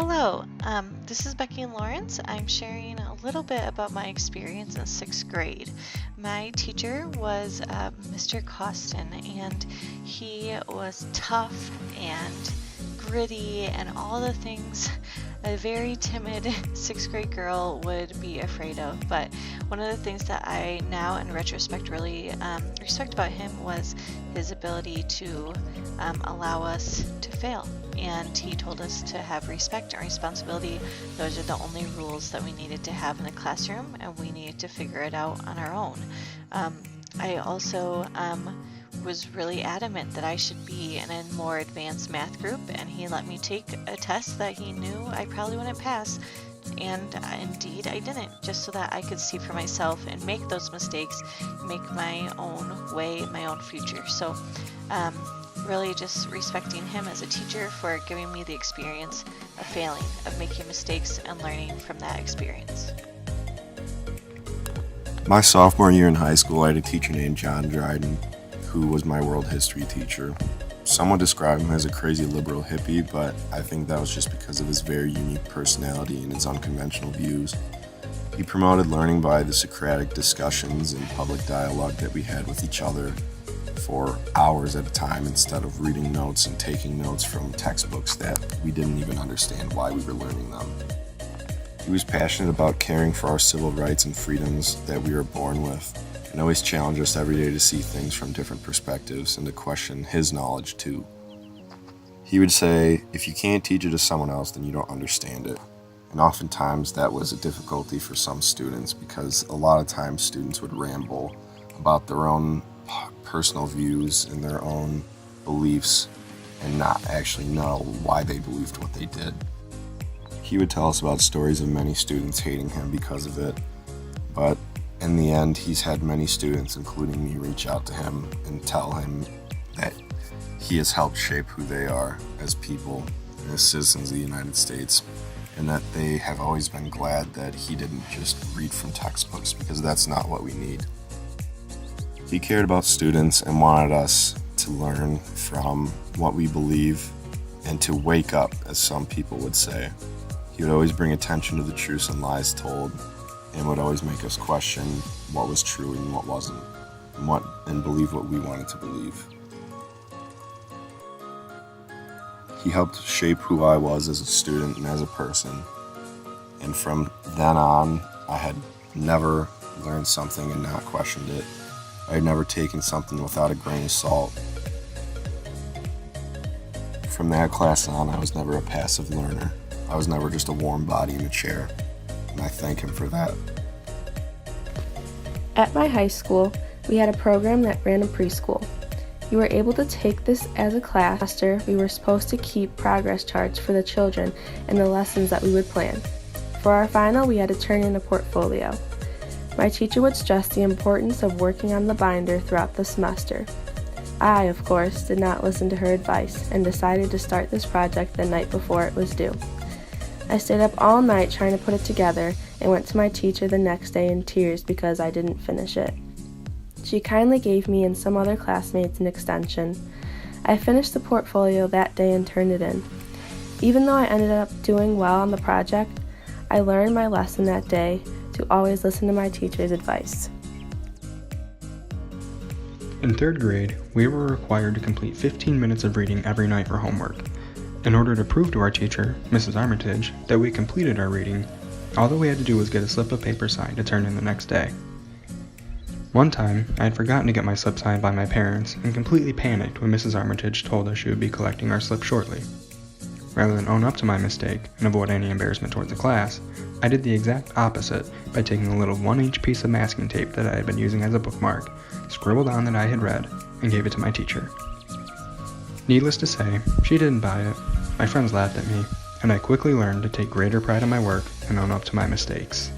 Hello, this is Becky and Lawrence. I'm sharing a little bit about my experience in sixth grade. My teacher was Mr. Costin, and he was tough and gritty and all the things a very timid sixth grade girl would be afraid of. But one of the things that I now in retrospect really respect about him was his ability to allow us to fail. And he told us to have respect and responsibility. Those are the only rules that we needed to have in the classroom, and we needed to figure it out on our own. I also was really adamant that I should be in a more advanced math group, and he let me take a test that he knew I probably wouldn't pass, and indeed I didn't, just so that I could see for myself and make those mistakes, make my own way, my own future. So really just respecting him as a teacher for giving me the experience of failing, of making mistakes and learning from that experience. My sophomore year in high school, I had a teacher named John Dryden, who was my world history teacher. Some would describe him as a crazy liberal hippie, but I think that was just because of his very unique personality and his unconventional views. He promoted learning by the Socratic discussions and public dialogue that we had with each other for hours at a time, instead of reading notes and taking notes from textbooks that we didn't even understand why we were learning them. He was passionate about caring for our civil rights and freedoms that we were born with, and always challenged us every day to see things from different perspectives and to question his knowledge too. He would say, if you can't teach it to someone else, then you don't understand it. And oftentimes that was a difficulty for some students, because a lot of times students would ramble about their own personal views and their own beliefs and not actually know why they believed what they did. He would tell us about stories of many students hating him because of it, but in the end, he's had many students, including me, reach out to him and tell him that he has helped shape who they are as people and as citizens of the United States, and that they have always been glad that he didn't just read from textbooks, because that's not what we need. He cared about students and wanted us to learn from what we believe and to wake up, as some people would say. He would always bring attention to the truths and lies told, and would always make us question what was true and what wasn't, and believe what we wanted to believe. He helped shape who I was as a student and as a person, and from then on, I had never learned something and not questioned it. I had never taken something without a grain of salt. From that class on, I was never a passive learner. I was never just a warm body in a chair, and I thank him for that. At my high school, we had a program that ran a preschool. You were able to take this as a class. After, we were supposed to keep progress charts for the children and the lessons that we would plan. For our final, we had to turn in a portfolio. My teacher would stress the importance of working on the binder throughout the semester. I, of course, did not listen to her advice and decided to start this project the night before it was due. I stayed up all night trying to put it together and went to my teacher the next day in tears because I didn't finish it. She kindly gave me and some other classmates an extension. I finished the portfolio that day and turned it in. Even though I ended up doing well on the project, I learned my lesson that day to always listen to my teacher's advice. In third grade, we were required to complete 15 minutes of reading every night for homework. In order to prove to our teacher, Mrs. Armitage, that we completed our reading, all that we had to do was get a slip of paper signed to turn in the next day. One time, I had forgotten to get my slip signed by my parents and completely panicked when Mrs. Armitage told us she would be collecting our slip shortly. Rather than own up to my mistake and avoid any embarrassment towards the class, I did the exact opposite by taking a little 1-inch piece of masking tape that I had been using as a bookmark, scribbled on that I had read, and gave it to my teacher. Needless to say, she didn't buy it, my friends laughed at me, and I quickly learned to take greater pride in my work and own up to my mistakes.